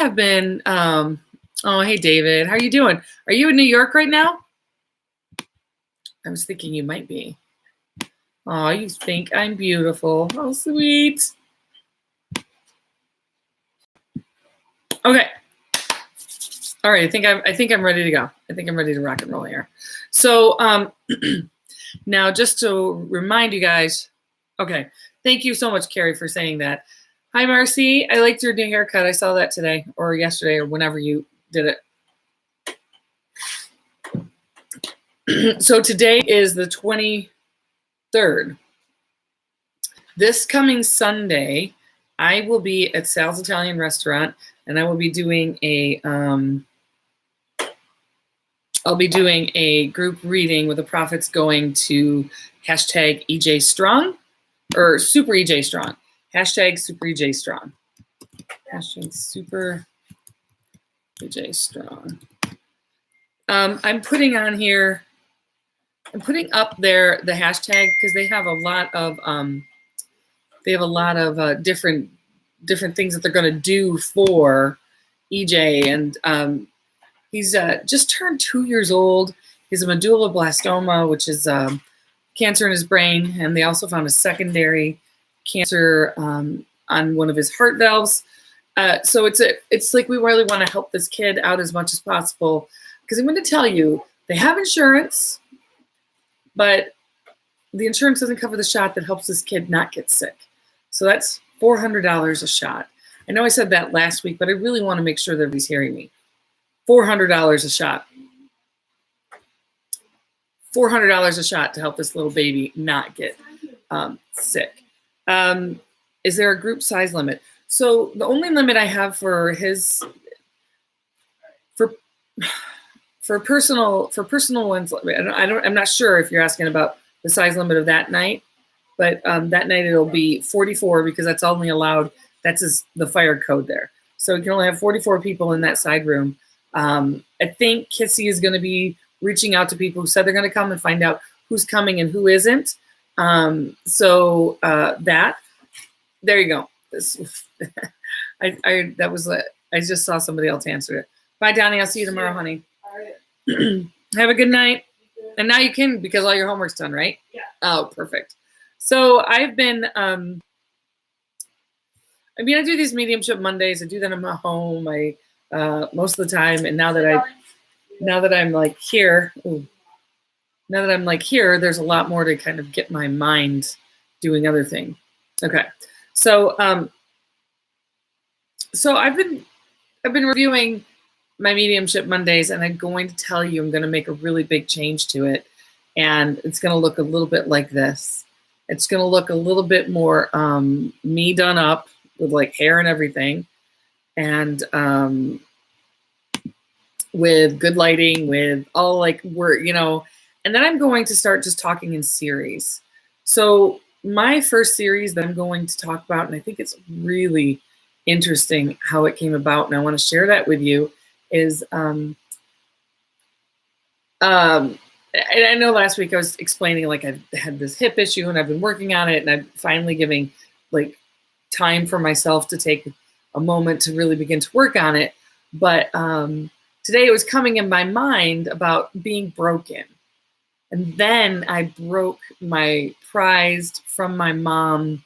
have been, oh, hey, David, how are you doing? Are you in New York right now? I was thinking you might be. Oh, you think I'm beautiful. Oh, sweet. Okay. All right. I think I'm ready to go. I think I'm ready to rock and roll here. So, now just to remind you guys, okay. Thank you so much, Carrie, for saying that. Hi, Marcy. I liked your new haircut. I saw that today or yesterday or whenever you did it. So today is the 23rd. This coming Sunday, I will be at Sal's Italian Restaurant, and I will be doing a group reading with the prophets going to hashtag EJ Strong or Super EJ Strong. Hashtag Super EJ Strong. Hashtag Super EJ Strong. I'm putting on here. I'm putting up there the hashtag because they have a lot of different things that they're going to do for EJ, and he's just turned 2 years old. He's a medulloblastoma, which is cancer in his brain, and they also found a secondary cancer on one of his heart valves. So it's like we really want to help this kid out as much as possible, because I'm going to tell you, they have insurance, but the insurance doesn't cover the shot that helps this kid not get sick. So that's $400 a shot. I know I said that last week, but I really want to make sure that everybody's hearing me. $400 a shot. $400 a shot to help this little baby not get sick. Is there a group size limit? So the only limit I have for personal ones, I'm not sure if you're asking about the size limit of that night, but that night it'll be 44 because that's only allowed. That's the fire code there. So you can only have 44 people in that side room. I think Kissy is going to be reaching out to people who said they're going to come and find out who's coming and who isn't. That there you go. I just saw somebody else answer it. Bye, Donnie. I'll see you tomorrow, honey. All right. Have a good night. And now you can, because all your homework's done, right? Yeah. Oh, perfect. So I've been, I do these Mediumship Mondays. I do that in my home. Most of the time. And now that I'm like here, there's a lot more to kind of get my mind doing other things. Okay. So I've been reviewing my Mediumship Mondays, and I'm going to tell you, I'm going to make a really big change to it. And it's going to look a little bit like this. It's going to look a little bit more me done up with like hair and everything. And with good lighting, with all like and then I'm going to start just talking in series. So my first series that I'm going to talk about, and I think it's really interesting how it came about, and I want to share that with you, is and I know last week I was explaining like I've had this hip issue and I've been working on it, and I'm finally giving like time for myself to take a moment to really begin to work on it. But today it was coming in my mind about being broken. And then I broke my prized from my mom,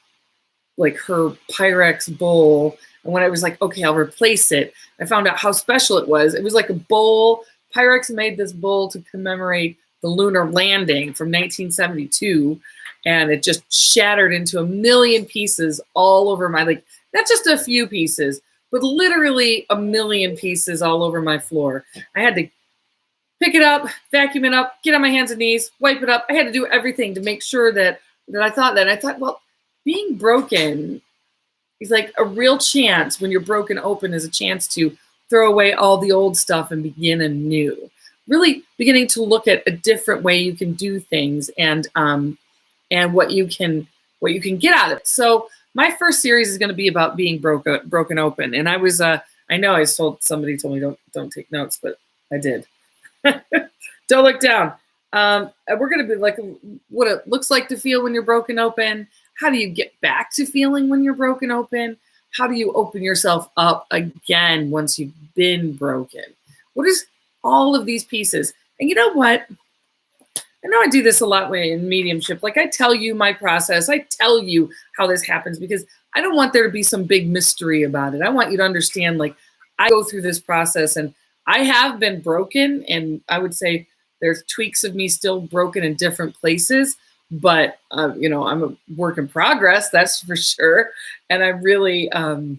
like her Pyrex bowl. And when I was like, okay, I'll replace it, I found out how special it was. It was like a bowl. Pyrex made this bowl to commemorate the lunar landing from 1972. And it just shattered into a million pieces all over my, like, not just a few pieces, but literally a million pieces all over my floor. I had to pick it up, vacuum it up, get on my hands and knees, wipe it up. I had to do everything to make sure that I thought, well, being broken is like a real chance. When you're broken open is a chance to throw away all the old stuff and begin anew. Really beginning to look at a different way you can do things and what you can get out of it. So my first series is going to be about being broken open. And I was I know somebody told me don't take notes, but I did. Don't look down. We're going to be like what it looks like to feel when you're broken open. How do you get back to feeling when you're broken open? how do you open yourself up again once you've been broken? What is all of these pieces? And you know what? I know I do this a lot in mediumship. Like, I tell you my process. I tell you how this happens because I don't want there to be some big mystery about it. I want you to understand, like, I go through this process and I have been broken, and I would say there's tweaks of me still broken in different places, but, I'm a work in progress, that's for sure. And I really, I've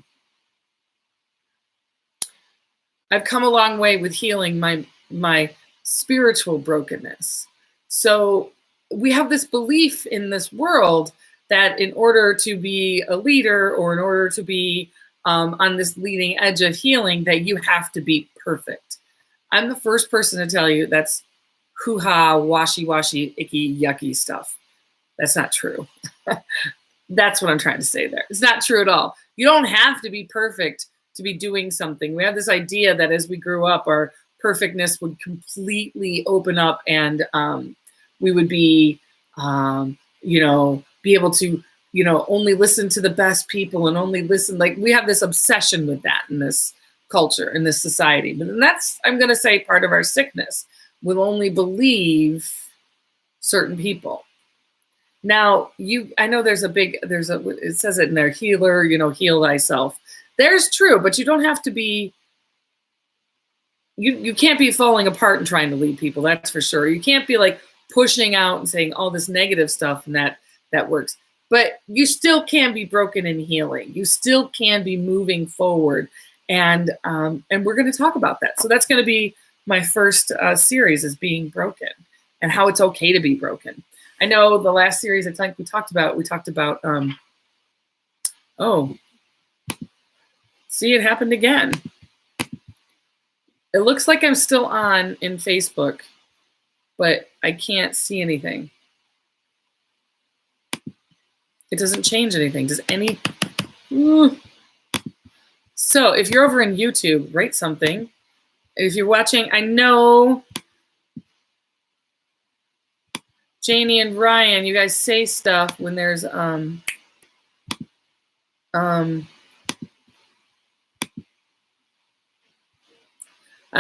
come a long way with healing my spiritual brokenness. So we have this belief in this world that in order to be a leader or in order to be on this leading edge of healing, that you have to be perfect. I'm the first person to tell you that's hoo-ha, washy-washy, icky, yucky stuff. That's not true. That's what I'm trying to say there. It's not true at all. You don't have to be perfect to be doing something. We have this idea that as we grew up, our perfectness would completely open up and we would be, be able to, only listen to the best people and only listen. Like, we have this obsession with that in this culture, in this society. But that's, I'm going to say, part of our sickness. We'll only believe certain people. Now, I know it says it in there, healer, heal thyself. There's true, but you don't have to be, you can't be falling apart and trying to lead people, that's for sure. You can't be like pushing out and saying all this negative stuff and that works. But you still can be broken in healing. You still can be moving forward. And we're going to talk about that. So that's going to be my first series, is being broken and how it's okay to be broken. I know the last series, I think we talked about, see, it happened again. It looks like I'm still on in Facebook, but I can't see anything. It doesn't change anything. So if you're over in YouTube, write something. If you're watching, I know Janie and Ryan, you guys say stuff when there's I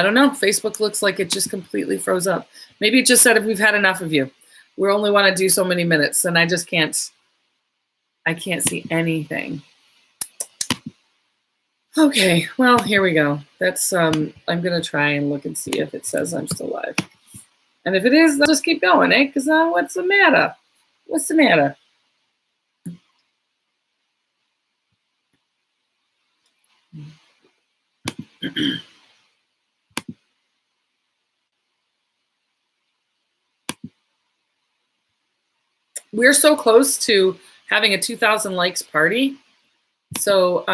don't know. Facebook looks like it just completely froze up. Maybe it just said, if we've had enough of you. We only want to do so many minutes, and I just can't see anything. Okay, well, here we go. That's I'm gonna try and look and see if it says I'm still live. And if it is, let's just keep going, eh? Because what's the matter? What's the matter? We're so close to having a 2,000 likes party. So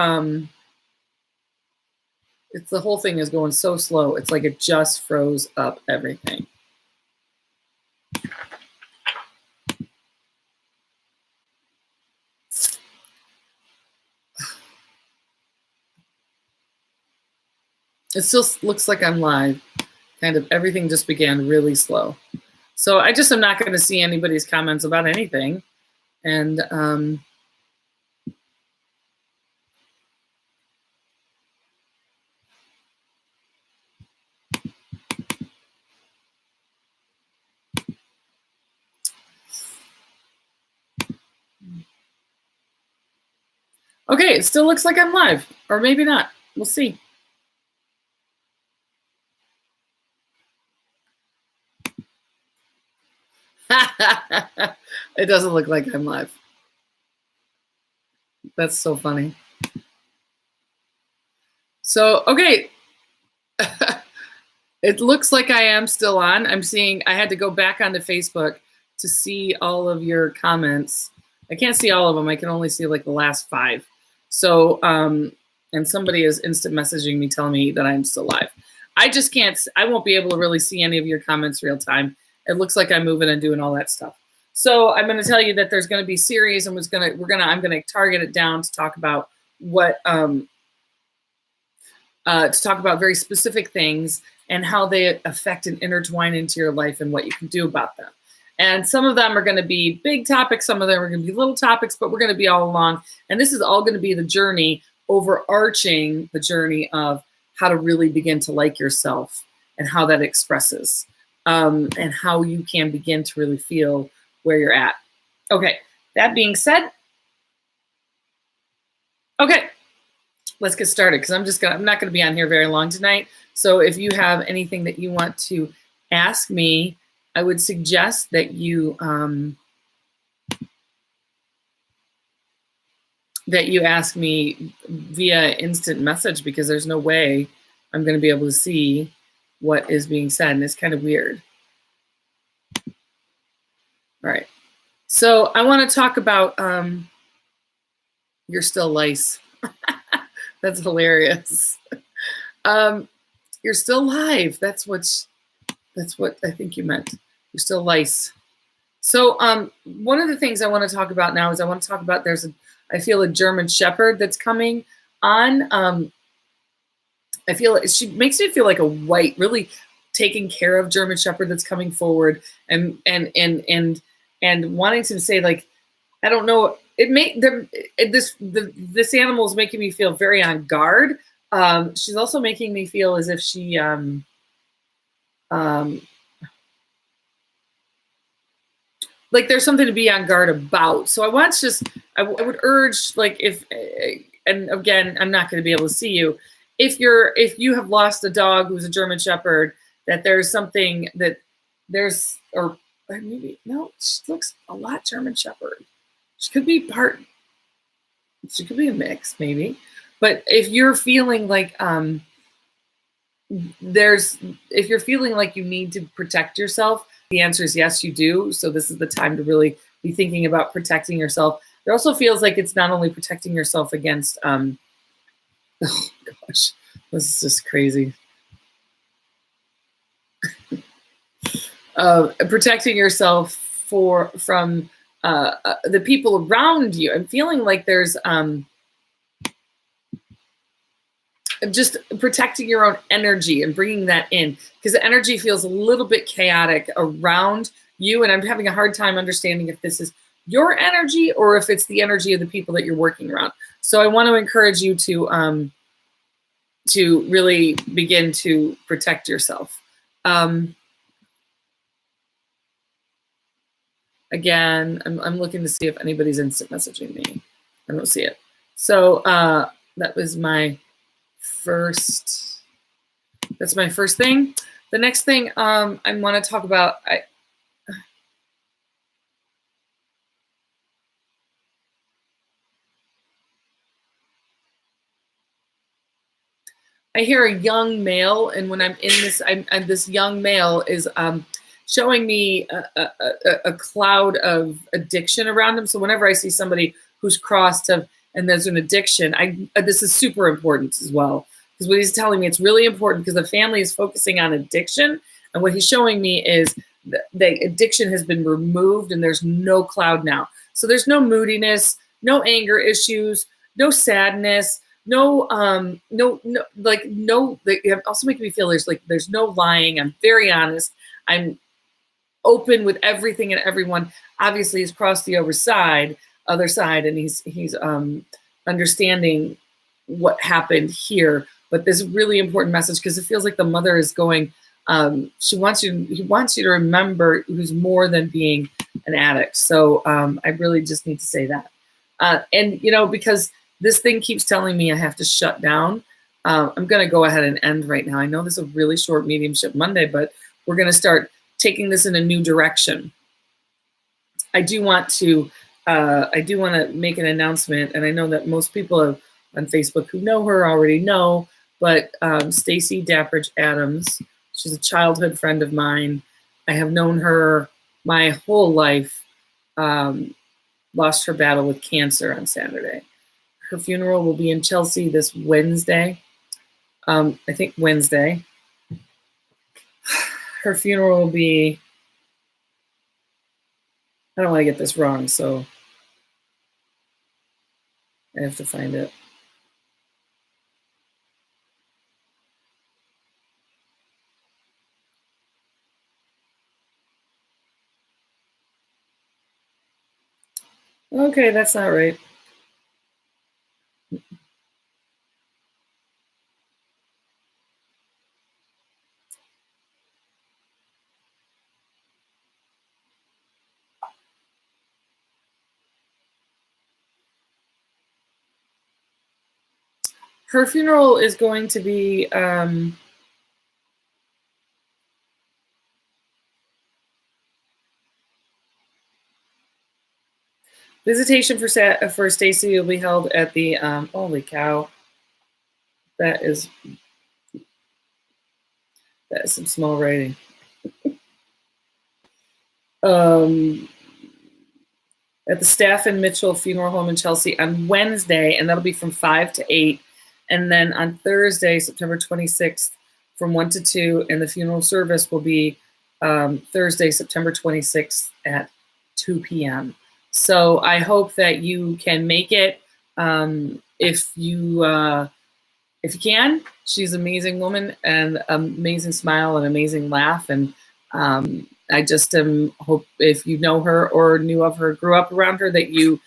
it's the whole thing is going so slow. It's like it just froze up everything. It still looks like I'm live. Kind of everything just began really slow. So I just am not going to see anybody's comments about anything. And okay, it still looks like I'm live, or maybe not. We'll see. It doesn't look like I'm live. That's so funny. So, okay. It looks like I am still on. I had to go back onto Facebook to see all of your comments. I can't see all of them. I can only see like the last 5. So, and somebody is instant messaging me telling me that I'm still live. I won't be able to really see any of your comments real time. It looks like I'm moving and doing all that stuff. So I'm going to tell you that there's going to be series, and I'm going to target it down to talk about very specific things and how they affect and intertwine into your life and what you can do about them. And some of them are going to be big topics. Some of them are going to be little topics, but we're going to be all along. And this is all going to be the journey overarching the journey of how to really begin to like yourself and how that expresses, and how you can begin to really feel where you're at. Okay, that being said, okay, let's get started, because I'm not gonna be on here very long tonight. So if you have anything that you want to ask me, I would suggest that you ask me via instant message, because there's no way I'm going to be able to see what is being said, and it's kind of weird. All right. So I want to talk about you're still lice. That's hilarious. You're still alive. That's what I think you meant. You're still lice. So one of the things I want to talk about now is I want to talk about I feel a German Shepherd that's coming on. I feel she makes me feel like a white, really taken care of German Shepherd that's coming forward, and wanting to say, like, I don't know, this animal is making me feel very on guard. She's also making me feel as if she like there's something to be on guard about. So I would urge, like, if, and again, I'm not going to be able to see you. If you have lost a dog who's a German Shepherd, that there's something that or maybe, no, she looks a lot German Shepherd. She could be a mix, maybe. But if you're feeling like, if you're feeling like you need to protect yourself, the answer is yes, you do. So this is the time to really be thinking about protecting yourself. It also feels like it's not only protecting yourself against, oh gosh, this is just crazy. Protecting yourself from the people around you. I'm feeling like there's just protecting your own energy and bringing that in, because the energy feels a little bit chaotic around you, and I'm having a hard time understanding if this is your energy or if it's the energy of the people that you're working around. So I want to encourage you to really begin to protect yourself. Again, I'm looking to see if anybody's instant messaging me. I don't see it. So that was my first. That's my first thing. The next thing I want to talk about. I hear a young male, and when I'm in this, this young male is showing me a cloud of addiction around him. So whenever I see somebody who's crossed and there's an addiction, this is super important as well, because what he's telling me, it's really important because the family is focusing on addiction, and what he's showing me is the addiction has been removed and there's no cloud now. So there's no moodiness, no anger issues, no sadness. No, like, also making me feel there's no lying. I'm very honest. I'm open with everything and everyone. Obviously, he's crossed the other side, and he's understanding what happened here. But this is a really important message, because it feels like the mother is going. He wants you to remember who's more than being an addict. So I really just need to say that, and because this thing keeps telling me I have to shut down. I'm going to go ahead and end right now. I know this is a really short Mediumship Monday, but we're going to start taking this in a new direction. I do want to make an announcement, and I know that most people on Facebook who know her already know, but Stacy Dappridge Adams, she's a childhood friend of mine. I have known her my whole life. Lost her battle with cancer on Saturday. Her funeral will be in Chelsea this Wednesday. I think Wednesday. Her funeral will be, I don't want to get this wrong, so I have to find it. Okay, that's not right. Her funeral is going to be visitation for Stacy will be held at the holy cow. That is some small writing. At the Staff and Mitchell Funeral Home in Chelsea on Wednesday, and that'll be from 5 to 8. And then on Thursday, September 26th, from 1 to 2, and the funeral service will be Thursday, September 26th at 2 p.m. So I hope that you can make it. If you can, she's an amazing woman and amazing smile and amazing laugh. And I just hope if you know her or knew of her, grew up around her, that you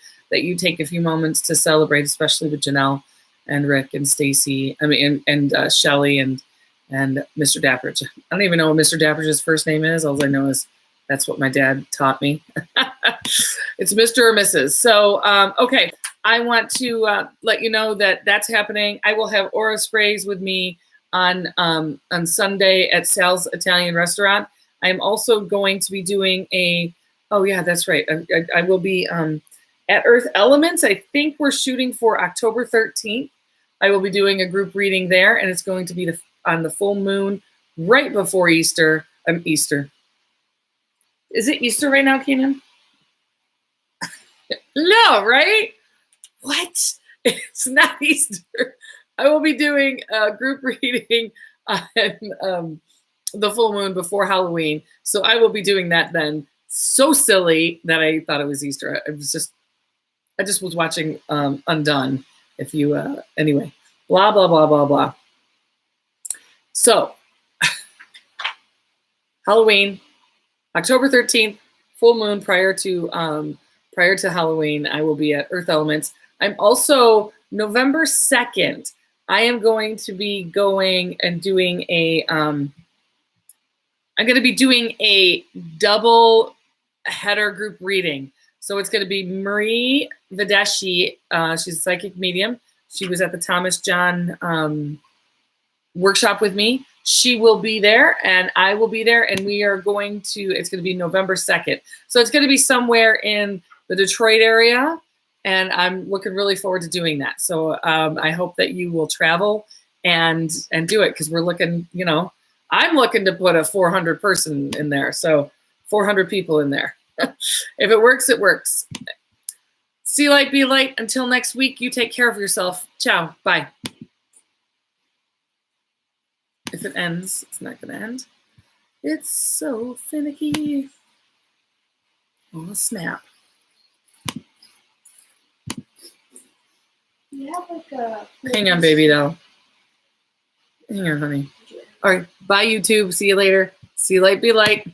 take a few moments to celebrate, especially with Janelle and Rick and Stacy. I mean, and Shelly and Mr. Dappridge. I don't even know what Mr. Dappridge's first name is. All I know is that's what my dad taught me. It's Mr. or Mrs. So, okay. I want to let you know that that's happening. I will have aura sprays with me on Sunday at Sal's Italian Restaurant. I'm also going to be doing oh yeah, that's right. I will be at Earth Elements. I think we're shooting for October 13th. I will be doing a group reading there, and it's going to be on the full moon right before Easter. Easter. Is it Easter right now, Keenan? No, right? What? It's not Easter. I will be doing a group reading on the full moon before Halloween. So I will be doing that then. So silly that I thought it was Easter. I just was watching Undone. If you, anyway, blah, blah, blah, blah, blah. So Halloween, October 13th, full moon prior to Halloween, I will be at Earth Elements. I'm also November 2nd. I am going to be going and doing I'm going to be doing a double header group reading. So it's going to be Marie Videshi. She's a psychic medium. She was at the Thomas John workshop with me. She will be there and I will be there, and we are going to, it's going to be November 2nd. So it's going to be somewhere in the Detroit area. And I'm looking really forward to doing that. So I hope that you will travel and do it, because we're looking, I'm looking to put a 400 person in there. So 400 people in there. If it works, it works. See light, be light. Until next week, you take care of yourself. Ciao. Bye. If it ends, it's not going to end. It's so finicky. Oh, snap. You have like a... Hang on, baby, though. Hang on, honey. All right. Bye, YouTube. See you later. See light, be light.